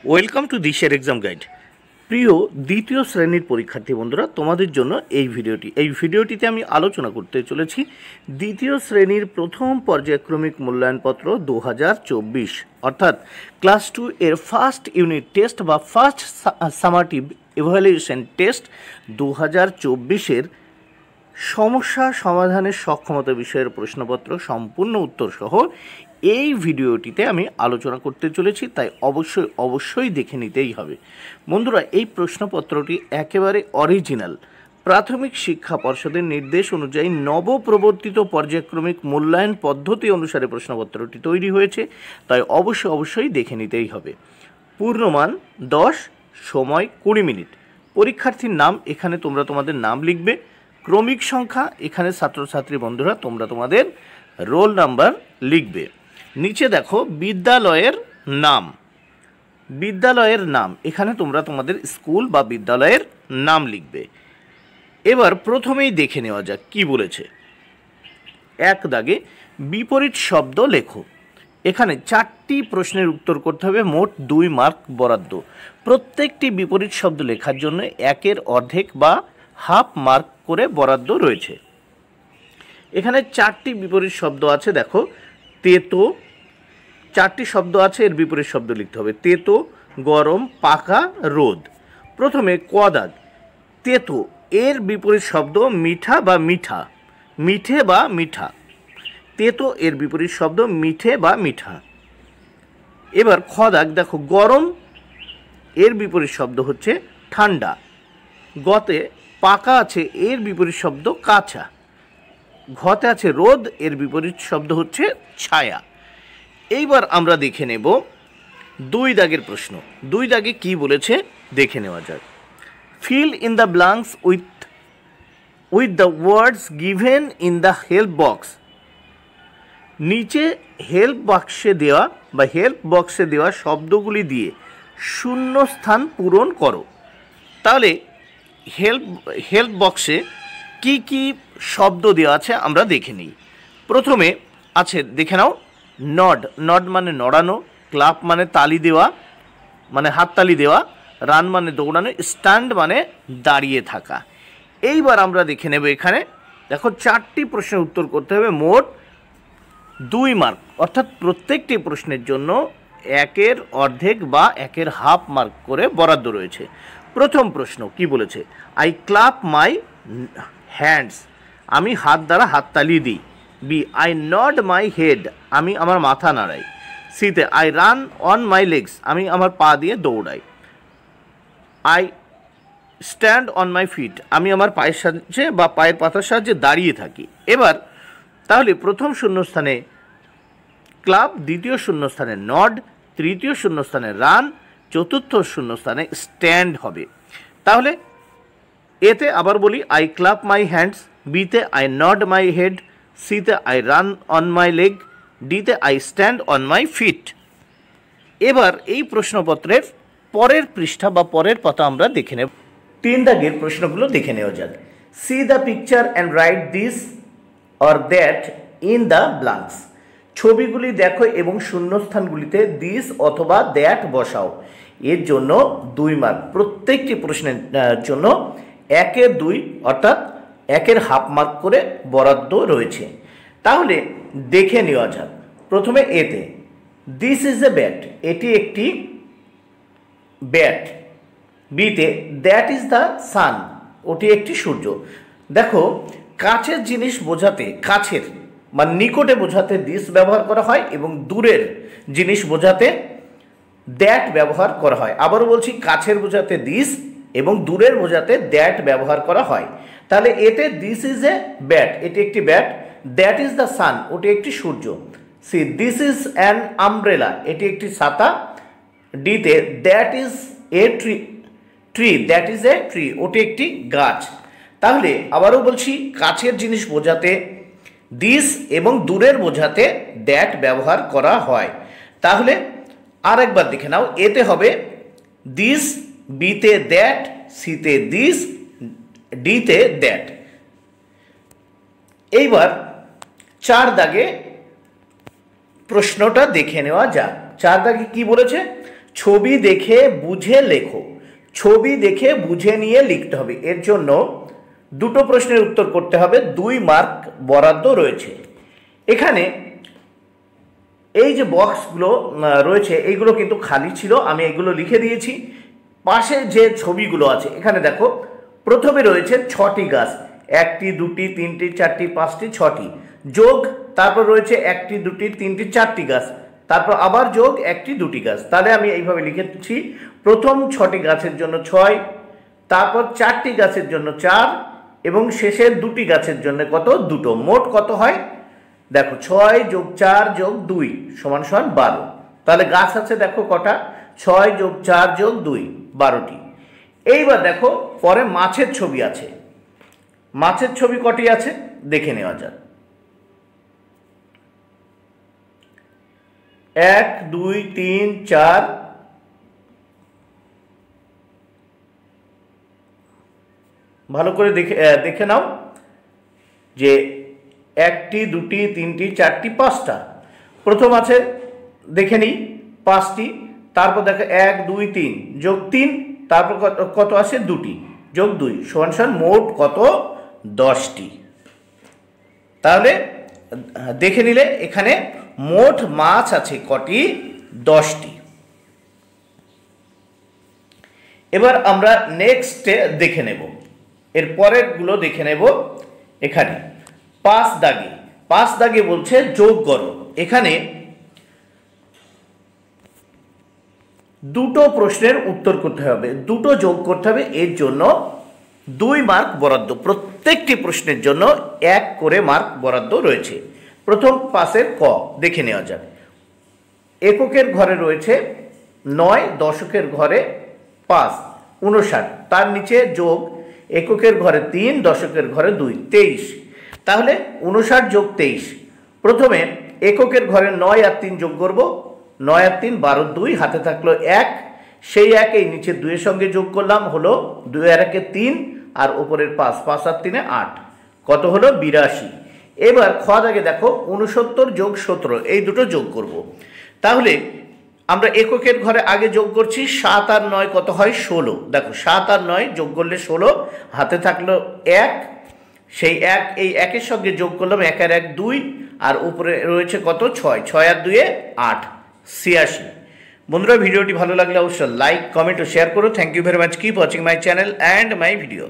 Welcome to দিশের exam guide. প্রিয় দ্বিতীয় শ্রেণীর পরীক্ষার্থী বন্ধুরা, তোমাদের জন্য এই ভিডিওটিতে আমি আলোচনা করতে চলেছি দ্বিতীয় শ্রেণীর প্রথম পর্যায়ক্রমিক মূল্যায়নপত্র 2024, অর্থাৎ ক্লাস 2 এর ফার্স্ট ইউনিট টেস্ট বা ফার্স্ট সামাটিভ ইভ্যালুয়েশন টেস্ট 2024-এর সমস্যা সমাধানের সক্ষমতা বিষয়ের প্রশ্নপত্র সম্পূর্ণ উত্তর সহ এই ভিডিওটিতে আমি আলোচনা করতে চলেছি, তাই অবশ্যই দেখে নিতেই হবে। বন্ধুরা, এই প্রশ্নপত্রটি একেবারে অরিজিনাল প্রাথমিক শিক্ষা পর্ষদের নির্দেশ অনুযায়ী নবপ্রবর্তিত পর্যায়ক্রমিক মূল্যায়ন পদ্ধতি অনুসারে প্রশ্নপত্রটি তৈরি হয়েছে, তাই অবশ্যই দেখে নিতেই হবে। পূর্ণমান 10, সময় 20 মিনিট। পরীক্ষার্থীর নাম এখানে তোমরা তোমাদের নাম লিখবে। ক্রমিক সংখ্যা এখানে ছাত্রছাত্রী বন্ধুরা তোমরা তোমাদের রোল নাম্বার লিখবে। নিচে দেখো বিদ্যালয়ের নাম এখানে তোমরা তোমাদের স্কুল বা বিদ্যালয়ের নাম লিখবে। এবার প্রথমেই দেখে নেওয়া যাক কি বলেছে। এক দাগে বিপরীত শব্দ লেখো। এখানে 4টি প্রশ্নের উত্তর করতে হবে, মোট 2 মার্ক বরাদ্দ। প্রত্যেকটি বিপরীত শব্দ লেখার জন্য 1-এর অর্ধেক বা হাফ মার্ক করে বরাদ্দ রয়েছে। এখানে 4টি বিপরীত শব্দ আছে। দেখো, তেতো, 4টি শব্দ আছে, এর বিপরীত শব্দ লিখতে হবে। তেতো, গরম, পাকা, রোদ। প্রথমে ক দাগ, তেতো এর বিপরীত শব্দ মিঠা বা মিঠা, মিঠে বা মিঠা। তেতো এর বিপরীত শব্দ মিঠে বা মিঠা। এবার খ দাগ, দেখো গরম এর বিপরীত শব্দ হচ্ছে ঠান্ডা। গতে পাকা আছে, এর বিপরীত শব্দ কাঁচা। ঘতে আছে রোদ, এর বিপরীত শব্দ হচ্ছে ছায়া। এইবার আমরা দেখে নেব 2 দাগের প্রশ্ন। 2 দাগে কি বলেছে দেখে নেওয়া যাক। Fill in the blanks with the words given in the help box. নিচে হেল্প বক্সে দেওয়া শব্দগুলি দিয়ে শূন্যস্থান পূরণ করো। তাহলে হেল্প বক্সে কি কি শব্দ দেওয়া আছে আমরা দেখে নিই। প্রথমে আছে, দেখে নাও, নড মানে নড়ানো, ক্লাপ মানে তালি দেওয়া, মানে হাততালি দেওয়া, রান মানে দৌড়ানো, স্ট্যান্ড মানে দাঁড়িয়ে থাকা। এইবার আমরা দেখে নেব, এখানে দেখো 4টি প্রশ্নের উত্তর করতে হবে, মোট 2 মার্ক, অর্থাৎ প্রত্যেকটি প্রশ্নের জন্য 1-এর অর্ধেক বা 1-এর হাফ মার্ক করে বরাদ্দ রয়েছে। প্রথম প্রশ্ন কি বলেছে, আই ক্লাপ মাই হ্যান্ডস, আমি হাত দ্বারা হাততালি দিই। B, I nod my head, আমি আমার মাথা নাড়াই। সিতে, I run on my legs, আমি আমার পা দিয়ে দৌড়াই। I stand on my feet, আমি আমার পায়ের সাহায্যে বা পায়ের পাতার সাহায্যে দাঁড়িয়ে থাকি। এবার তাহলে প্রথম শূন্যস্থানে ক্লাব, দ্বিতীয় শূন্যস্থানে নড, তৃতীয় শূন্যস্থানে রান, চতুর্থ শূন্যস্থানে স্ট্যান্ড হবে। তাহলে এতে আবার বলি, আই ক্লাপ মাই হ্যান্ডস। বিতে, আই নড মাই হেড। সিতে, I run on my leg. ডিতে, I stand on my feet. এবার এই প্রশ্নপত্রের পরের পৃষ্ঠা বা পরের পাতা আমরা দেখে নেব। 3 দাগের প্রশ্নগুলো দেখে নেওয়া যাক। C the picture and right this or that in the blanks. ছবিগুলি দেখো এবং শূন্যস্থানগুলিতে দিস অথবা দ্যাট বসাও। এর জন্য 2 মার্ক। প্রত্যেকটি প্রশ্নের জন্য 1-এর 2, অর্থাৎ 1-এর হাফ মার্ক করে বরাদ্দ রয়েছে। তাহলে দেখে নেওয়া যাক। প্রথমে এতে, দিস ইজ এ ব্যাট, এটি একটি ব্যাট। বিতে, দ্যাট ইজ দ্য সান, ওটি একটি সূর্য। দেখো, কাছের জিনিস বোঝাতে, কাছের মানে নিকটে বোঝাতে দিস ব্যবহার করা হয় এবং দূরের জিনিস বোঝাতে দ্যাট ব্যবহার করা হয়। আবারও বলছি, কাছের বোঝাতে দিস এবং দূরের বোঝাতে দ্যাট ব্যবহার করা হয়। তাহলে এতে দিস ইজ এ ব্যাট, এটি একটি ব্যাট। দ্যাট ইজ দ্য সান, ওটি একটি সূর্য। C, this is an umbrella, এটি একটি ছাতা। ডিতে, that is a tree, that is a tree, ওটি একটি গাছ। তাহলে আবারও বলছি, কাছের জিনিস বোঝাতে দিস এবং দূরের বোঝাতে দ্যাট ব্যবহার করা হয়। তাহলে আরেকবার দেখে নাও, এতে হবে দিস, বিতে দ্যাট, সিতে দিস, ডিতে দ্যাট। এইবার 4 দাগে প্রশ্নটা দেখে নেওয়া যাক। 4 দাগে কি বলেছে, ছবি দেখে বুঝে লেখো। ছবি দেখে বুঝে নিয়ে লিখতে হবে। এর জন্য দুটো প্রশ্নের উত্তর করতে হবে, 2 মার্ক বরাদ্দ রয়েছে। এখানে এই যে বক্সগুলো রয়েছে এইগুলো কিন্তু খালি ছিল, আমি এগুলো লিখে দিয়েছি। পাশে যে ছবিগুলো আছে এখানে দেখো, প্রথমে রয়েছে 6টি গাছ, 1টি 2টি 3টি 4টি 5টি 6টি, যোগ তারপর রয়েছে 1টি 2টি 3টি 4টি গাছ, তারপর আবার যোগ 1টি 2টি গাছ। তাহলে আমি এইভাবে লিখেছি, প্রথম 6টি গাছের জন্য 6, তারপর 4টি গাছের জন্য 4 এবং শেষের 2টি গাছের জন্য কত, 2। মোট কত হয় দেখো, 6 যোগ 4 যোগ 2 সমান সমান 12। তাহলে গাছ আছে দেখো কটা, 6 যোগ 4 যোগ 2 12টি। এইবার দেখো পরে মাছের ছবি আছে, মাছের ছবি কটি আছে দেখে নেওয়া যাক। 1 2 3 4, ভালো করে দেখে নাও যে 1টি 2টি 3টি 4টি 5টা। প্রথম আছে দেখে নিই 5টি, তারপর দেখো 1 2 3 যোগ 3, তারপর কত আসে 2টি যোগ 2 সমান সমান মোট কত, 10টি। তাহলে দেখে নিলে এখানে মোট মাছ আছে কটি, 10টি। এবার আমরা নেক্সটে দেখে নেব, এর পরের গুলো দেখে নেব। এখানে 5 দাগে বলছে যোগ করো। এখানে দুটো প্রশ্নের উত্তর করতে হবে, দুটো যোগ করতে হবে। এর জন্য 2 মার্ক বরাদ্দ, প্রত্যেকটি প্রশ্নের জন্য 1 করে মার্ক বরাদ্দ রয়েছে। প্রথম 5-এর ক দেখে নেওয়া যাক। এককের ঘরে রয়েছে 9, দশকের ঘরে 5 59, তার নিচে যোগ এককের ঘরে 3, দশকের ঘরে 2 23। তাহলে 59 যোগ 23, প্রথমে এককের ঘরে 9 আর 3 যোগ করব, 9 আর 3 12, 2 হাতে থাকলো 1, সেই 1 এই নিচে 2 এর সঙ্গে যোগ করলাম, হলো 2 আর 1 3 আর উপরের 5, 5 আর 3 8, কত হলো 82। এবার খ দাগে দেখো 69 যোগ 17, এই দুটো যোগ করব। তাহলে আমরা এককের ঘরে আগে যোগ করছি, 7 আর 9 কত হয় 16। দেখো 7 আর 9 যোগ করলে 16, হাতে থাকলো 1, সেই 1 এই 1-এর সঙ্গে যোগ করলাম, 1 আর 1 2, আর উপরে রয়েছে কত 6, 6 আর 2 8 86। বন্ধুরা ভিডিওটি ভালো লাগলে অবশ্যই লাইক কমেন্ট ও শেয়ার করো। Thank you very much, keep watching my channel and my video.